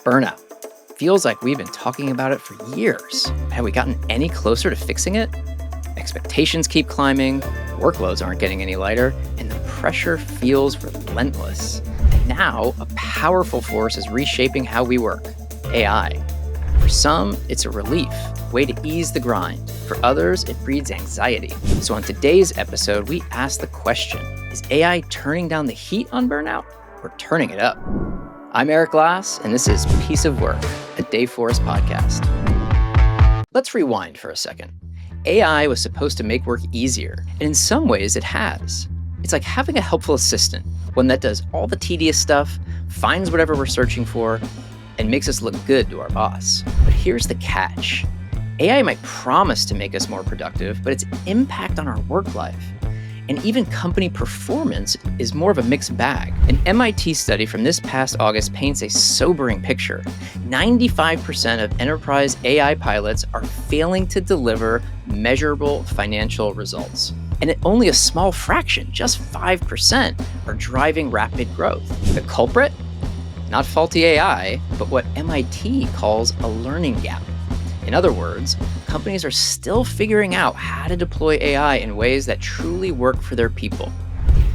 Burnout. Feels like we've been talking about it for years. Have we gotten any closer to fixing it? Expectations keep climbing, workloads aren't getting any lighter, and the pressure feels relentless. And now, a powerful force is reshaping how we work: AI. For some, it's a relief, a way to ease the grind. For others, it breeds anxiety. So on today's episode, we ask the question, is AI turning down the heat on burnout or turning it up? I'm Eric Glass, and this is Piece of Work, a Dayforce podcast. Let's rewind for a second. AI was supposed to make work easier, and in some ways it has. It's like having a helpful assistant, one that does all the tedious stuff, finds whatever we're searching for, and makes us look good to our boss. But here's the catch. AI might promise to make us more productive, but its impact on our work life and even company performance is more of a mixed bag. An MIT study from this past August paints a sobering picture. 95% of enterprise AI pilots are failing to deliver measurable financial results. And only a small fraction, just 5%, are driving rapid growth. The culprit? Not faulty AI, but what MIT calls a learning gap. In other words, companies are still figuring out how to deploy AI in ways that truly work for their people.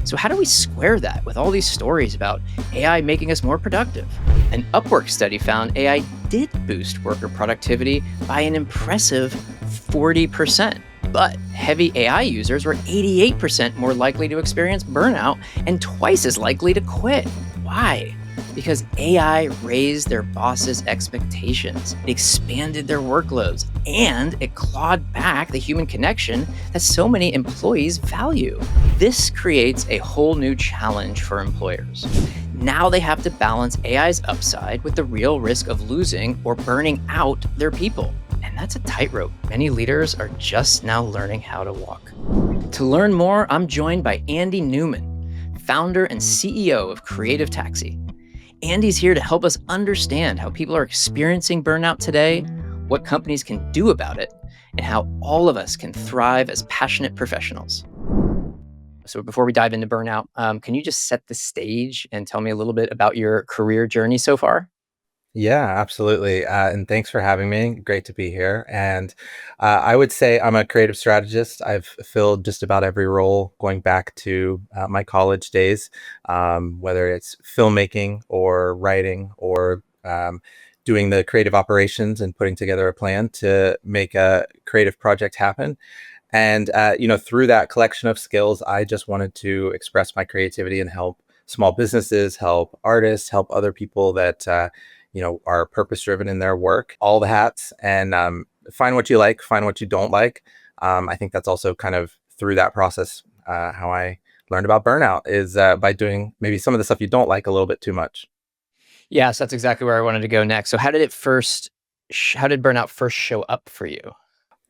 So how do we square that with all these stories about AI making us more productive? An Upwork study found AI did boost worker productivity by an impressive 40%. But heavy AI users were 88% more likely to experience burnout and twice as likely to quit. Why? Because AI raised their bosses' expectations, it expanded their workloads, and it clawed back the human connection that so many employees value. This creates a whole new challenge for employers. Now they have to balance AI's upside with the real risk of losing or burning out their people. And that's a tightrope many leaders are just now learning how to walk. To learn more, I'm joined by Andy Newman, founder and CEO of Creative Taxi. Andy's here to help us understand how people are experiencing burnout today, what companies can do about it, and how all of us can thrive as passionate professionals. So before we dive into burnout, can you just set the stage and tell me a little bit about your career journey so far? Yeah, absolutely. And thanks for having me. Great to be here. And I would say I'm a creative strategist. I've filled just about every role going back to my college days, whether it's filmmaking or writing or doing the creative operations and putting together a plan to make a creative project happen. And, through that collection of skills, I just wanted to express my creativity and help small businesses, help artists, help other people that, are purpose driven in their work, all the hats, and find what you like, find what you don't like. I think that's also kind of through that process, how I learned about burnout is by doing maybe some of the stuff you don't like a little bit too much. Yes, that's exactly where I wanted to go next. So how did burnout first show up for you?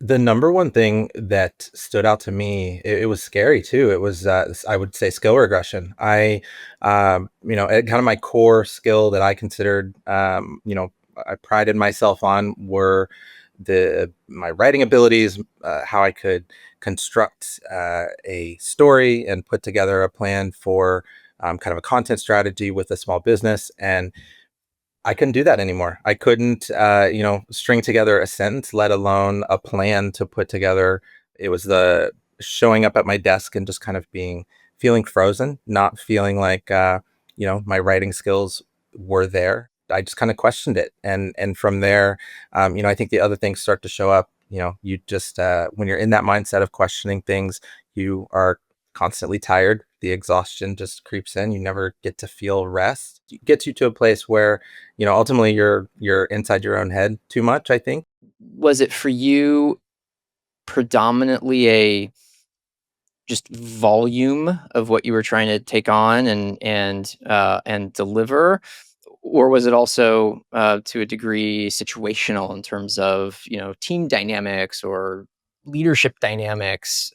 The number one thing that stood out to me, it was scary too. It was, I would say, skill regression. Kind of my core skill that I considered, I prided myself on were my writing abilities, how I could construct a story and put together a plan for kind of a content strategy with a small business. And I couldn't do that anymore. I couldn't, string together a sentence, let alone a plan to put together. It was the showing up at my desk and just kind of feeling frozen, not feeling like, my writing skills were there. I just kind of questioned it. And from there, I think the other things start to show up. You just, when you're in that mindset of questioning things, you are constantly tired. The exhaustion just creeps in. You never get to feel rest. It gets you to a place where, ultimately you're inside your own head too much, I think. Was it for you predominantly a just volume of what you were trying to take on and deliver, or was it also to a degree situational in terms of team dynamics or leadership dynamics?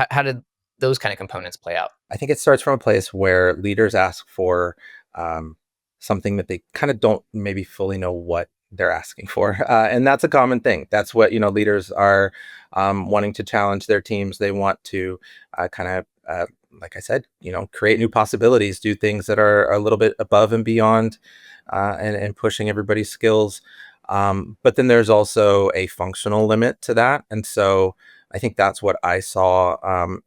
How did those kind of components play out? I think it starts from a place where leaders ask for something that they kind of don't maybe fully know what they're asking for. And that's a common thing. That's what, leaders are wanting to challenge their teams. They want to kind of like I said, create new possibilities, do things that are a little bit above and beyond, and pushing everybody's skills. But then there's also a functional limit to that. And so I think that's what I saw,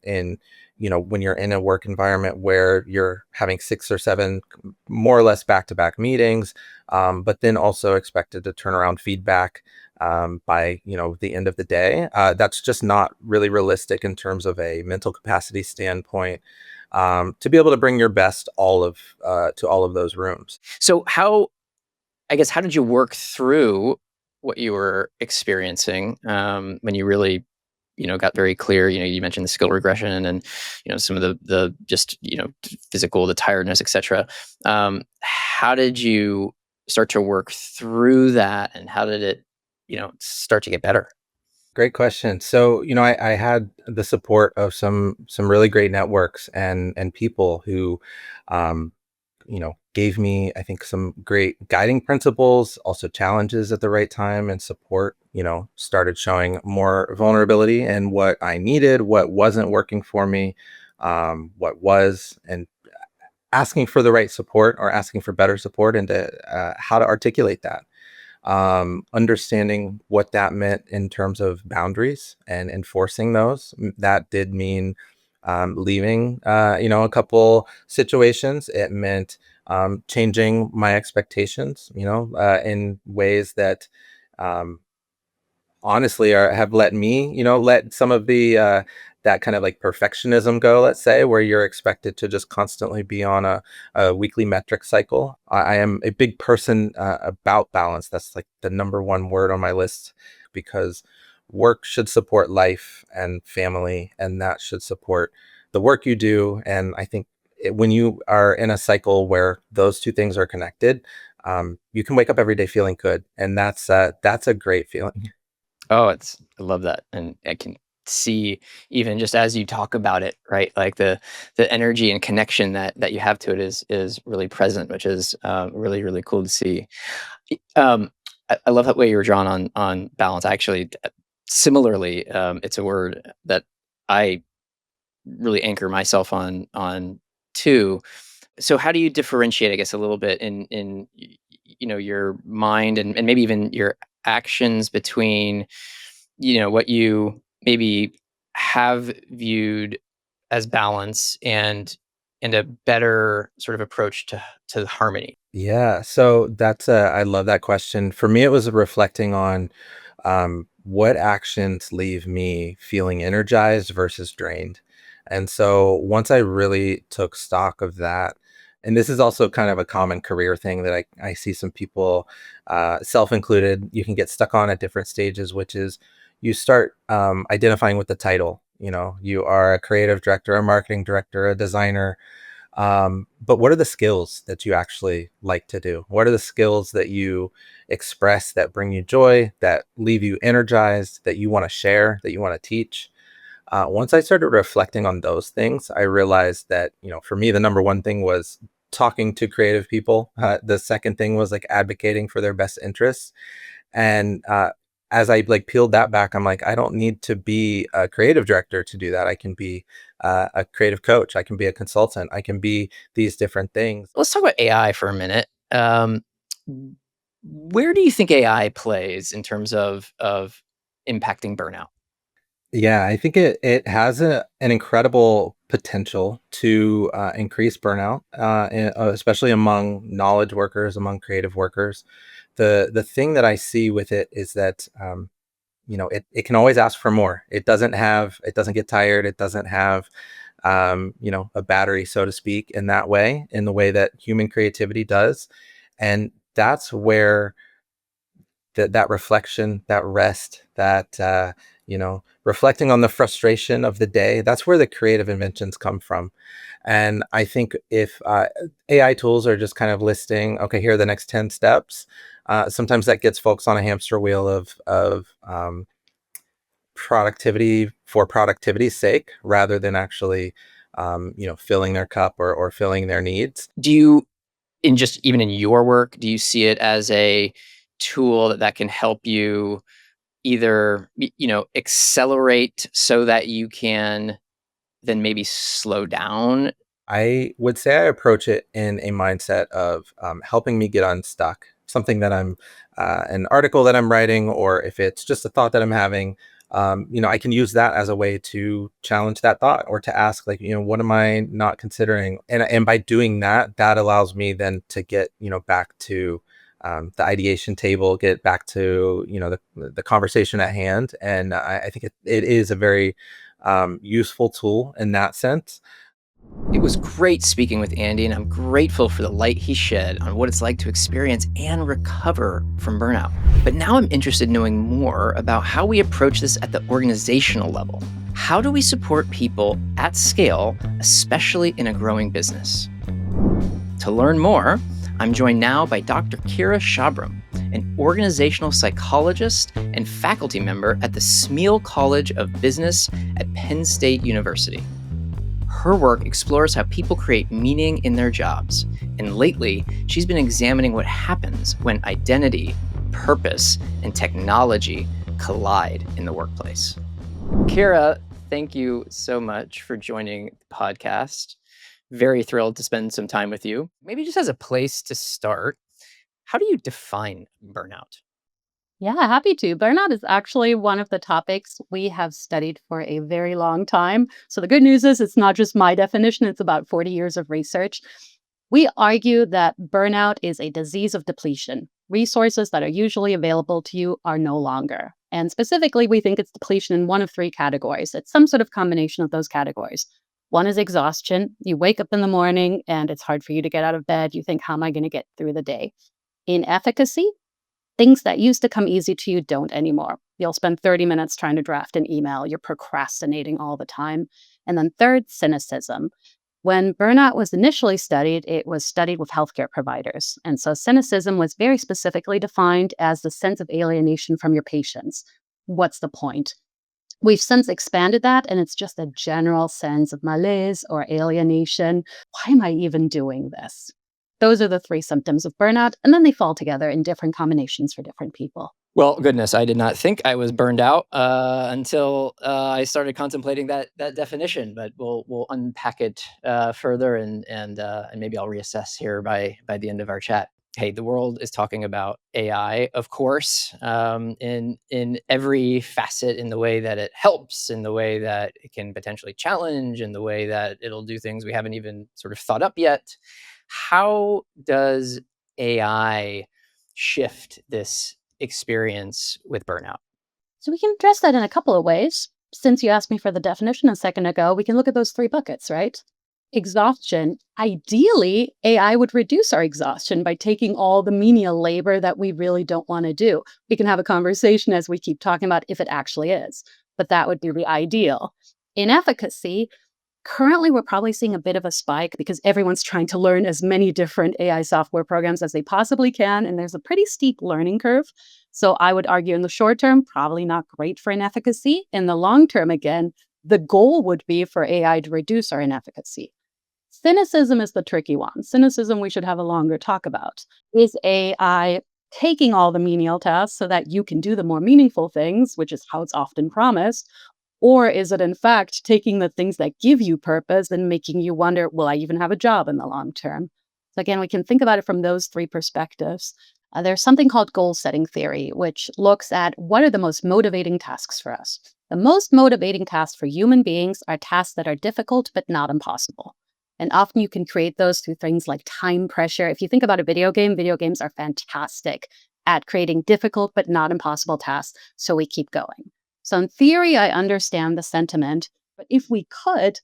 in, when you're in a work environment where you're having 6 or 7 more or less back to back meetings, but then also expected to turn around feedback by the end of the day. That's just not really realistic in terms of a mental capacity standpoint, to be able to bring your best all of to all of those rooms. So how did you work through what you were experiencing when you really, got very clear? You mentioned the skill regression and, some of the just, physical, the tiredness, etc. How did you start to work through that, and how did it, start to get better? Great question. So, I had the support of some really great networks and people who, um, gave me, I think, some great guiding principles, also challenges at the right time, and support. Started showing more vulnerability and what I needed, what wasn't working for me, what was, and asking for the right support or asking for better support, and how to articulate that, understanding what that meant in terms of boundaries and enforcing those. That did mean leaving, a couple situations. It meant changing my expectations, in ways that, um, honestly have let me, let some of the that kind of like perfectionism go, let's say, where you're expected to just constantly be on a weekly metric cycle. I am a big person about balance. That's like the number one word on my list, because work should support life and family, and that should support the work you do. And I think when you are in a cycle where those two things are connected, you can wake up every day feeling good, and that's a great feeling. Oh, I love that, and I can see, even just as you talk about it, right? Like the energy and connection that you have to it is really present, which is really really cool to see. I love that way you were drawn on balance. Actually, similarly, it's a word that I really anchor myself on too. So, how do you differentiate, I guess, a little bit in your mind and maybe even your actions between what you maybe have viewed as balance and a better sort of approach to harmony? Yeah, so I love that question. For me, it was reflecting on, what actions leave me feeling energized versus drained. And so once I really took stock of that, and this is also kind of a common career thing that I see some people, self included, you can get stuck on at different stages, which is you start identifying with the title. You are a creative director, a marketing director, a designer, but what are the skills that you actually like to do? What are the skills that you express that bring you joy, that leave you energized, that you want to share, that you want to teach? Once I started reflecting on those things, I realized that, for me, the number one thing was talking to creative people. The second thing was like advocating for their best interests. And as I like peeled that back, I'm like, I don't need to be a creative director to do that. I can be a creative coach. I can be a consultant. I can be these different things. Let's talk about AI for a minute. Where do you think AI plays in terms of impacting burnout? Yeah, I think it has an incredible potential to increase burnout, especially among knowledge workers, among creative workers. The thing that I see with it is that, it can always ask for more. It doesn't get tired. It doesn't have, a battery, so to speak, in that way, in the way that human creativity does. And that's where that reflection, that rest, that, reflecting on the frustration of the day, that's where the creative inventions come from. And I think if AI tools are just kind of listing, okay, here are the next 10 steps, sometimes that gets folks on a hamster wheel of productivity for productivity's sake, rather than actually, filling their cup or filling their needs. Do you, in just even in your work, do you see it as a tool that can help you either accelerate so that you can then maybe slow down? I would say I approach it in a mindset of helping me get unstuck. Something that I'm, an article that I'm writing, or if it's just a thought that I'm having, I can use that as a way to challenge that thought or to ask, like, what am I not considering? And by doing that, that allows me then to get, back to the ideation table, get back to, the conversation at hand. And I think it is a very useful tool in that sense. It was great speaking with Andy, and I'm grateful for the light he shed on what it's like to experience and recover from burnout. But now I'm interested in knowing more about how we approach this at the organizational level. How do we support people at scale, especially in a growing business? To learn more, I'm joined now by Dr. Kira Shabram, an organizational psychologist and faculty member at the Smeal College of Business at Penn State University. Her work explores how people create meaning in their jobs, and lately, she's been examining what happens when identity, purpose, and technology collide in the workplace. Kira, thank you so much for joining the podcast. Very thrilled to spend some time with you. Maybe just as a place to start, how do you define burnout? Yeah, happy to. Burnout is actually one of the topics we have studied for a very long time. So the good news is it's not just my definition, it's about 40 years of research. We argue that burnout is a disease of depletion. Resources that are usually available to you are no longer. And specifically, we think it's depletion in one of three categories. It's some sort of combination of those categories. One is exhaustion. You wake up in the morning and it's hard for you to get out of bed. You think, how am I going to get through the day? Inefficacy. Things that used to come easy to you don't anymore. You'll spend 30 minutes trying to draft an email. You're procrastinating all the time. And then third, cynicism. When burnout was initially studied, it was studied with healthcare providers. And so cynicism was very specifically defined as the sense of alienation from your patients. What's the point? We've since expanded that, and it's just a general sense of malaise or alienation. Why am I even doing this? Those are the three symptoms of burnout, and then they fall together in different combinations for different people. Well, goodness, I did not think I was burned out until I started contemplating that definition. But we'll unpack it further, and maybe I'll reassess here by the end of our chat. Hey, the world is talking about AI, of course, in every facet, in the way that it helps, in the way that it can potentially challenge, in the way that it'll do things we haven't even sort of thought up yet. How does AI shift this experience with burnout? So we can address that in a couple of ways. Since you asked me for the definition a second ago, we can look at those three buckets, right? Exhaustion. Ideally, AI would reduce our exhaustion by taking all the menial labor that we really don't want to do. We can have a conversation as we keep talking about if it actually is, but that would be the ideal. Inefficacy. Currently, we're probably seeing a bit of a spike because everyone's trying to learn as many different AI software programs as they possibly can, and there's a pretty steep learning curve. So I would argue in the short term, probably not great for inefficacy. In the long term, again, the goal would be for AI to reduce our inefficacy. Cynicism is the tricky one. Cynicism we should have a longer talk about. Is AI taking all the menial tasks so that you can do the more meaningful things, which is how it's often promised? Or is it, in fact, taking the things that give you purpose and making you wonder, will I even have a job in the long term? So, again, we can think about it from those three perspectives. There's something called goal setting theory, which looks at what are the most motivating tasks for us. The most motivating tasks for human beings are tasks that are difficult but not impossible. And often you can create those through things like time pressure. If you think about a video games are fantastic at creating difficult but not impossible tasks. So we keep going. So in theory, I understand the sentiment, but if we could,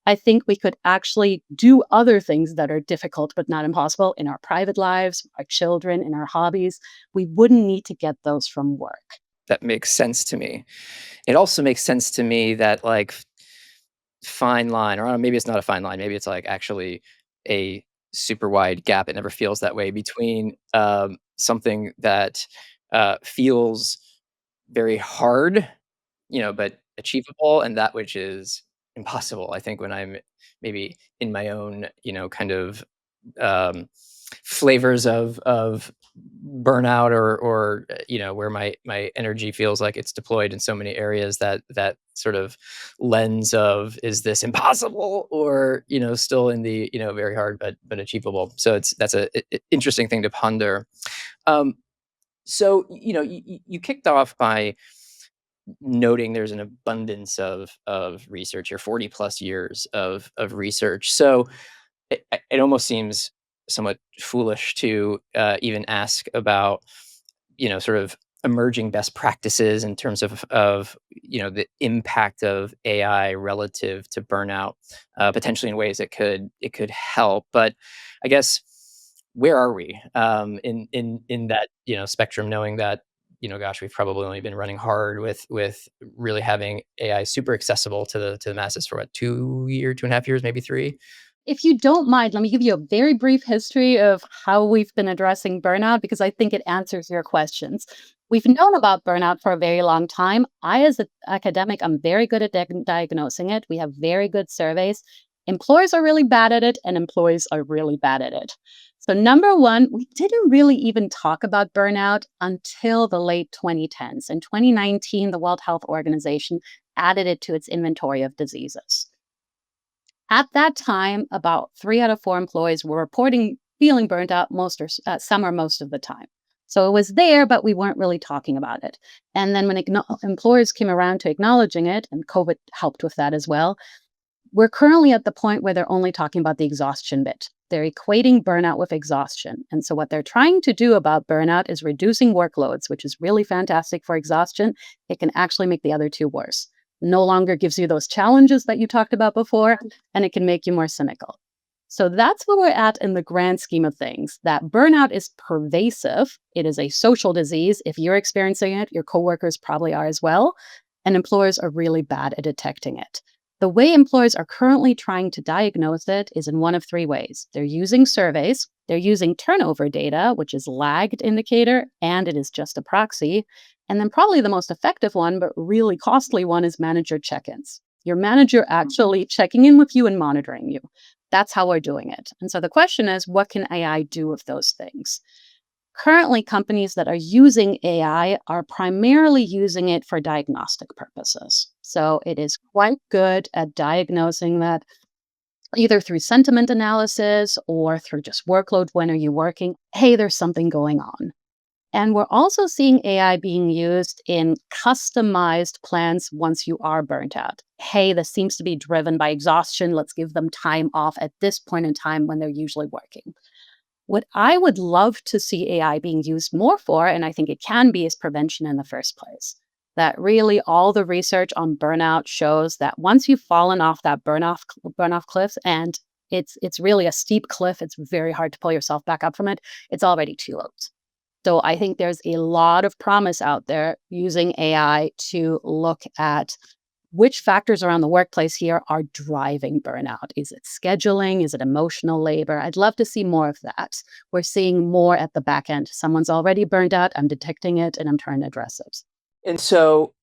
I think we could actually do other things that are difficult but not impossible in our private lives, our children, in our hobbies. We wouldn't need to get those from work. That makes sense to me. It also makes sense to me that, like, fine line, or maybe it's not a fine line, maybe it's like actually a super wide gap. It never feels that way between something that feels very hard, but achievable, and that which is impossible. I think when I'm maybe in my own, kind of um, flavors of burnout or where my energy feels like it's deployed in so many areas, that sort of lens of, is this impossible, or still in the very hard but achievable. So that's a interesting thing to ponder. um so you kicked off by noting there's an abundance of research, or 40 plus years of research. So it almost seems somewhat foolish to even ask about sort of emerging best practices in terms of the impact of AI relative to burnout, potentially in ways it could help. But I guess, where are we in that spectrum, knowing that gosh, we've probably only been running hard with really having AI super accessible to the masses for what, 2.5 years, maybe three. If you don't mind, let me give you a very brief history of how we've been addressing burnout because I think it answers your questions. We've known about burnout for a very long time. I, as an academic, I'm very good at diagnosing it. We have very good surveys. Employers are really bad at it, and employees are really bad at it. So, number one, we didn't really even talk about burnout until the late 2010s. In 2019, the World Health Organization added it to its inventory of diseases. At that time, about 3 out of 4 employees were reporting feeling burnt out some or most of the time. So it was there, but we weren't really talking about it. And then when employers came around to acknowledging it, and COVID helped with that as well, we're currently at the point where they're only talking about the exhaustion bit. They're equating burnout with exhaustion. And so what they're trying to do about burnout is reducing workloads, which is really fantastic for exhaustion. It can actually make the other two worse. No longer gives you those challenges that you talked about before, and it can make you more cynical. So that's where we're at in the grand scheme of things, that burnout is pervasive. It is a social disease. If you're experiencing it, your coworkers probably are as well. And employers are really bad at detecting it. The way employers are currently trying to diagnose it is in one of 3 ways. They're using surveys, they're using turnover data, which is lagged indicator, and it is just a proxy. And then probably the most effective one, but really costly one, is manager check-ins. Your manager actually checking in with you and monitoring you. That's how we're doing it. And so the question is, what can AI do with those things? Currently, companies that are using AI are primarily using it for diagnostic purposes. So it is quite good at diagnosing that either through sentiment analysis or through just workload. When are you working? Hey, there's something going on. And we're also seeing AI being used in customized plans once you are burnt out. Hey, this seems to be driven by exhaustion. Let's give them time off at this point in time when they're usually working. What I would love to see AI being used more for, and I think it can be, is prevention in the first place. That really all the research on burnout shows that once you've fallen off that burnoff cliff, and it's really a steep cliff, it's very hard to pull yourself back up from it, it's already too late. So I think there's a lot of promise out there using AI to look at which factors around the workplace here are driving burnout. Is it scheduling? Is it emotional labor? I'd love to see more of that. We're seeing more at the back end. Someone's already burned out, I'm detecting it, and I'm trying to address it. And so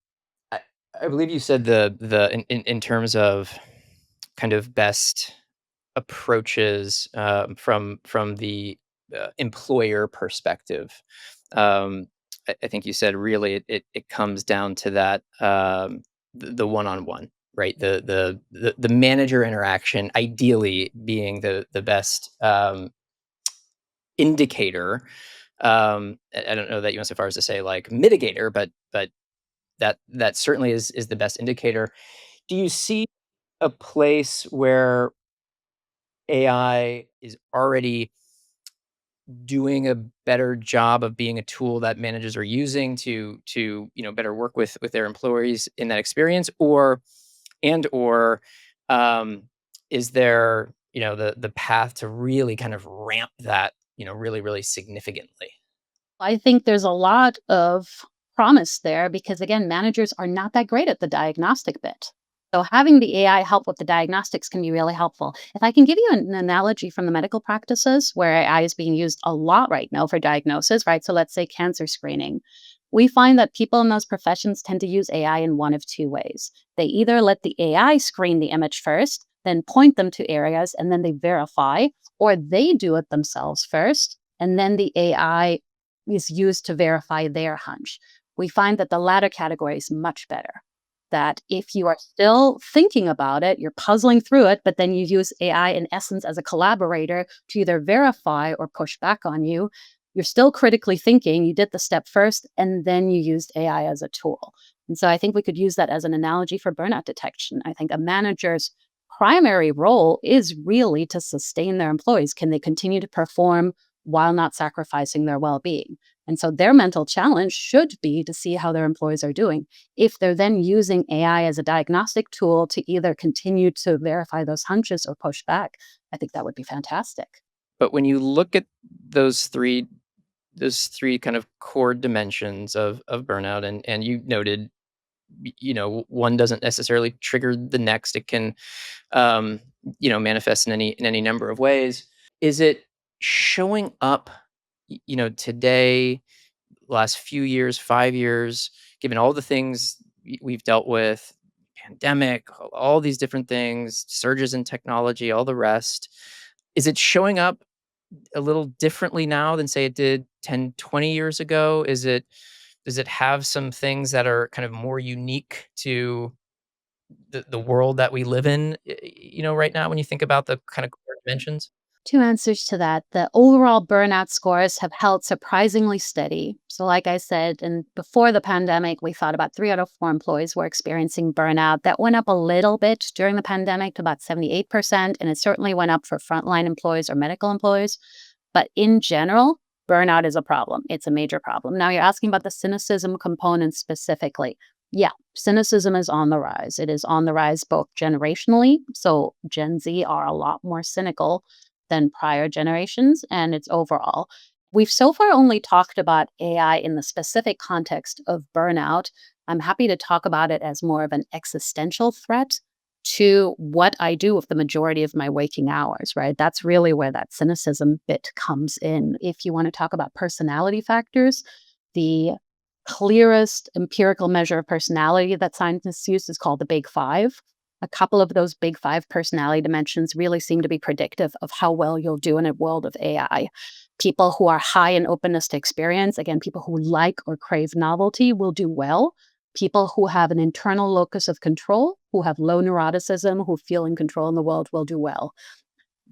I, I believe you said in terms of kind of best approaches, from the employer perspective. Um, I think you said really it comes down to that, the one-on-one, right? The manager interaction, ideally being the best indicator. I don't know that you went so far as to say like mitigator, but that certainly is the best indicator. Do you see a place where AI is already doing a better job of being a tool that managers are using to better work with their employees in that experience, or um is there the path to really kind of ramp that really significantly? I think there's a lot of promise there because, again, managers are not that great at the diagnostic bit. So having the AI help with the diagnostics can be really helpful. If I can give you an analogy from the medical practices where AI is being used a lot right now for diagnosis, right? So let's say cancer screening. We find that people in those professions tend to use AI in one of 2 ways. They either let the AI screen the image first, then point them to areas, and then they verify, or they do it themselves first, and then the AI is used to verify their hunch. We find that the latter category is much better. That if you are still thinking about it, you're puzzling through it, but then you use AI in essence as a collaborator to either verify or push back on you, you're still critically thinking, you did the step first, and then you used AI as a tool. And so I think we could use that as an analogy for burnout detection. I think a manager's primary role is really to sustain their employees. Can they continue to perform while not sacrificing their well-being? And so their mental challenge should be to see how their employees are doing. If they're then using AI as a diagnostic tool to either continue to verify those hunches or push back, I think that would be fantastic. But when you look at those three kind of core dimensions of burnout, and you noted, one doesn't necessarily trigger the next. It can manifest in any number of ways. Is it showing up, today, last few years, 5 years, given all the things we've dealt with, pandemic, all these different things, surges in technology, all the rest? Is it showing up a little differently now than, say, it did 10, 20 years ago? Does it have some things that are kind of more unique to the world that we live in, right now, when you think about the kind of core dimensions? Two answers to that. The overall burnout scores have held surprisingly steady. So, like I said, and before the pandemic, we thought about 3 out of 4 employees were experiencing burnout. That went up a little bit during the pandemic to about 78%, and it certainly went up for frontline employees or medical employees. But in general, burnout is a problem. It's a major problem. Now, you're asking about the cynicism component specifically. Yeah, cynicism is on the rise. It is on the rise both generationally. So, Gen Z are a lot more cynical than prior generations, and it's overall. We've so far only talked about AI in the specific context of burnout. I'm happy to talk about it as more of an existential threat to what I do with the majority of my waking hours, right? That's really where that cynicism bit comes in. If you want to talk about personality factors, the clearest empirical measure of personality that scientists use is called the Big Five. A couple of those Big Five personality dimensions really seem to be predictive of how well you'll do in a world of AI. People who are high in openness to experience, again, people who like or crave novelty, will do well. People who have an internal locus of control, who have low neuroticism, who feel in control in the world, will do well.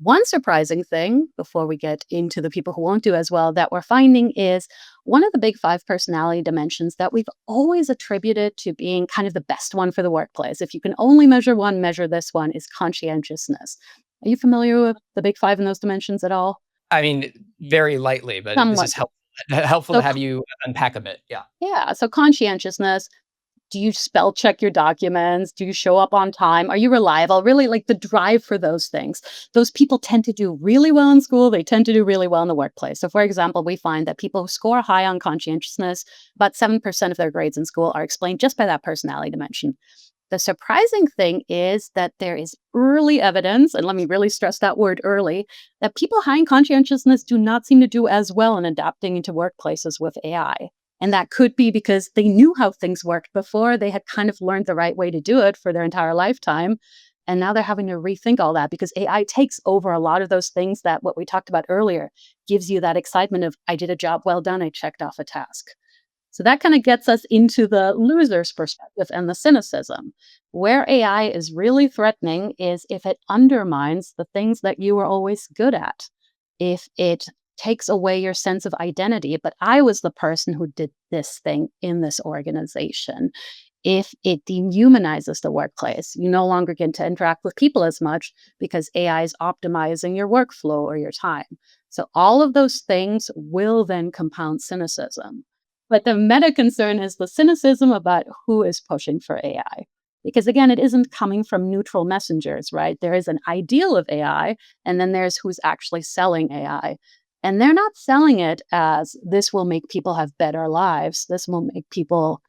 One surprising thing, before we get into the people who won't do as well, that we're finding is one of the Big Five personality dimensions that we've always attributed to being kind of the best one for the workplace. If you can only measure one, measure this one, is conscientiousness. Are you familiar with the Big Five in those dimensions at all? I mean, very lightly, but this Somewhat. is helpful So, to have you unpack a bit. Yeah. yeah, so conscientiousness. Do you spell check your documents? Do you show up on time? Are you reliable? Really, like the drive for those things. Those people tend to do really well in school. They tend to do really well in the workplace. So, for example, we find that people who score high on conscientiousness, about 7% of their grades in school are explained just by that personality dimension. The surprising thing is that there is early evidence, and let me really stress that word early, that people high in conscientiousness do not seem to do as well in adapting into workplaces with AI. And that could be because they knew how things worked before. They had kind of learned the right way to do it for their entire lifetime. And now they're having to rethink all that because AI takes over a lot of those things that what we talked about earlier gives you that excitement of, I did a job well done, I checked off a task. So that kind of gets us into the loser's perspective and the cynicism. Where AI is really threatening is if it undermines the things that you were always good at. If it takes away your sense of identity, but I was the person who did this thing in this organization. If it dehumanizes the workplace, you no longer get to interact with people as much because AI is optimizing your workflow or your time. So all of those things will then compound cynicism. But the meta concern is the cynicism about who is pushing for AI. Because again, it isn't coming from neutral messengers, right? There is an ideal of AI, and then there's who's actually selling AI. And they're not selling it as this will make people have better lives. This will make people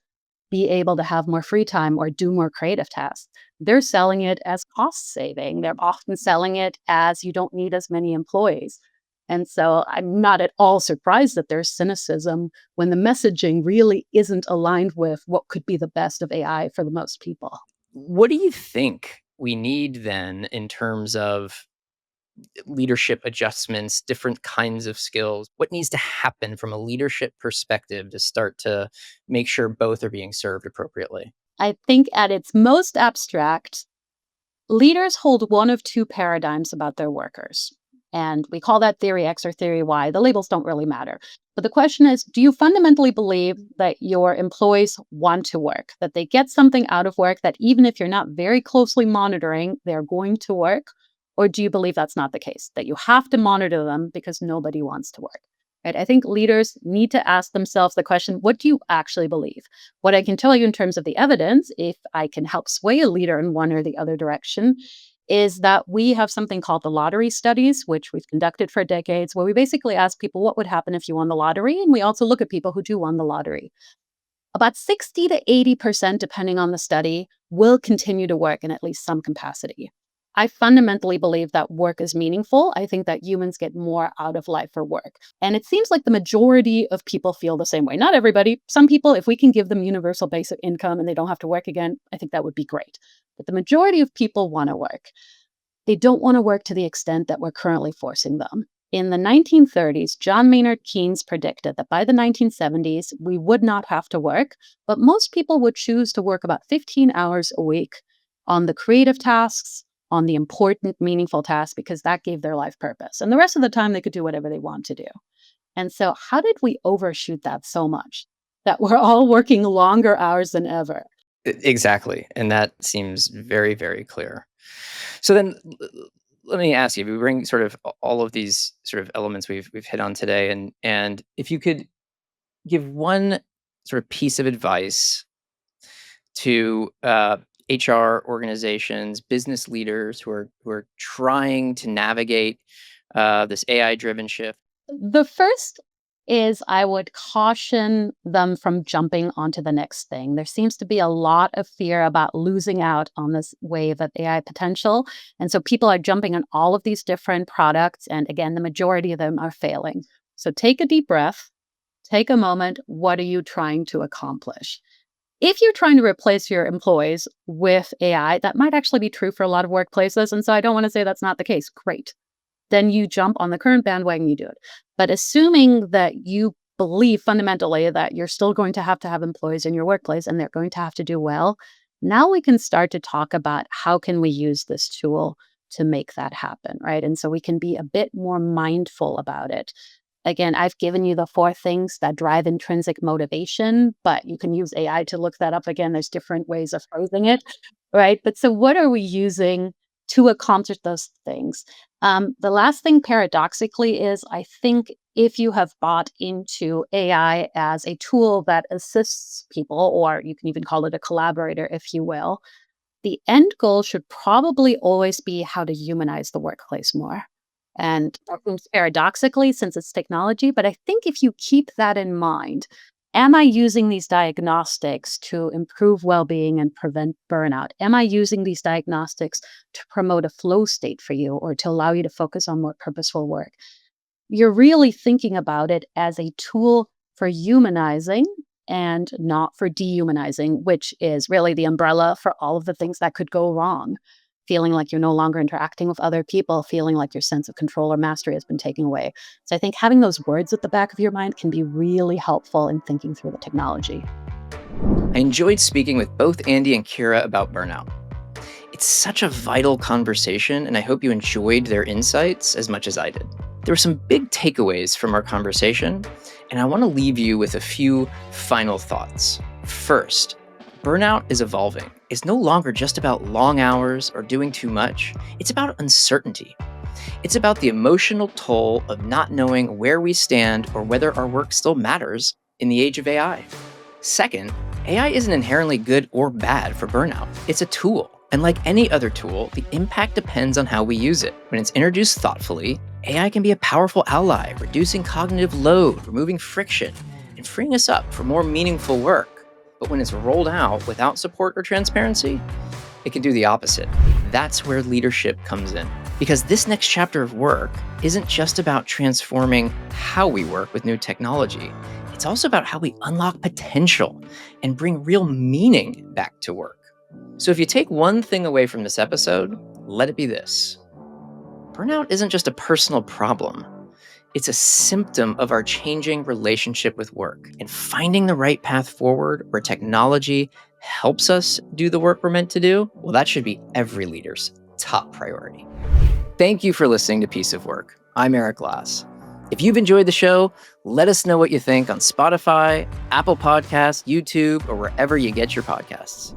be able to have more free time or do more creative tasks. They're selling it as cost saving. They're often selling it as you don't need as many employees. And so I'm not at all surprised that there's cynicism when the messaging really isn't aligned with what could be the best of AI for the most people. What do you think we need then in terms of leadership adjustments, different kinds of skills? What needs to happen from a leadership perspective to start to make sure both are being served appropriately? I think at its most abstract, leaders hold one of two paradigms about their workers. And we call that theory X or theory Y. The labels don't really matter. But the question is, do you fundamentally believe that your employees want to work, that they get something out of work, that even if you're not very closely monitoring, they're going to work? Or do you believe that's not the case, that you have to monitor them because nobody wants to work? Right? I think leaders need to ask themselves the question, what do you actually believe? What I can tell you in terms of the evidence, if I can help sway a leader in one or the other direction, is that we have something called the lottery studies, which we've conducted for decades, where we basically ask people what would happen if you won the lottery. And we also look at people who do won the lottery. About 60 to 80%, depending on the study, will continue to work in at least some capacity. I fundamentally believe that work is meaningful. I think that humans get more out of life for work. And it seems like the majority of people feel the same way. Not everybody. Some people, if we can give them universal basic income and they don't have to work again, I think that would be great. But the majority of people want to work. They don't want to work to the extent that we're currently forcing them. In the 1930s, John Maynard Keynes predicted that by the 1970s, we would not have to work, but most people would choose to work about 15 hours a week on the creative tasks, on the important, meaningful tasks, because that gave their life purpose. And the rest of the time, they could do whatever they want to do. And so how did we overshoot that so much that we're all working longer hours than ever? Exactly. And that seems very, very clear. So then let me ask you, we bring sort of all of these sort of elements we've hit on today, and if you could give one sort of piece of advice to HR organizations, business leaders who are trying to navigate this AI-driven shift. The first is I would caution them from jumping onto the next thing. There seems to be a lot of fear about losing out on this wave of AI potential. And so people are jumping on all of these different products. And again, the majority of them are failing. So take a deep breath, take a moment. What are you trying to accomplish? If you're trying to replace your employees with AI, that might actually be true for a lot of workplaces. And so I don't want to say that's not the case. Great. Then you jump on the current bandwagon, you do it. But assuming that you believe fundamentally that you're still going to have employees in your workplace and they're going to have to do well, now we can start to talk about how can we use this tool to make that happen, right? And so we can be a bit more mindful about it. Again, I've given you the 4 things that drive intrinsic motivation, but you can use AI to look that up again. There's different ways of phrasing it, right? But so what are we using to accomplish those things? The last thing, paradoxically, is I think if you have bought into AI as a tool that assists people, or you can even call it a collaborator, if you will, the end goal should probably always be how to humanize the workplace more. And that seems paradoxically since it's technology, but I think if you keep that in mind, am I using these diagnostics to improve well-being and prevent burnout? Am I using these diagnostics to promote a flow state for you or to allow you to focus on more purposeful work? You're really thinking about it as a tool for humanizing and not for dehumanizing, which is really the umbrella for all of the things that could go wrong. Feeling like you're no longer interacting with other people, feeling like your sense of control or mastery has been taken away. So I think having those words at the back of your mind can be really helpful in thinking through the technology. I enjoyed speaking with both Andy and Kira about burnout. It's such a vital conversation, and I hope you enjoyed their insights as much as I did. There were some big takeaways from our conversation, and I want to leave you with a few final thoughts. First, burnout is evolving. It's no longer just about long hours or doing too much. It's about uncertainty. It's about the emotional toll of not knowing where we stand or whether our work still matters in the age of AI. Second, AI isn't inherently good or bad for burnout. It's a tool. And like any other tool, the impact depends on how we use it. When it's introduced thoughtfully, AI can be a powerful ally, reducing cognitive load, removing friction, and freeing us up for more meaningful work. But when it's rolled out without support or transparency, it can do the opposite. That's where leadership comes in. Because this next chapter of work isn't just about transforming how we work with new technology. It's also about how we unlock potential and bring real meaning back to work. So if you take one thing away from this episode, let it be this. Burnout isn't just a personal problem. It's a symptom of our changing relationship with work and finding the right path forward where technology helps us do the work we're meant to do. Well, that should be every leader's top priority. Thank you for listening to Piece of Work. I'm Eric Glass. If you've enjoyed the show, let us know what you think on Spotify, Apple Podcasts, YouTube, or wherever you get your podcasts.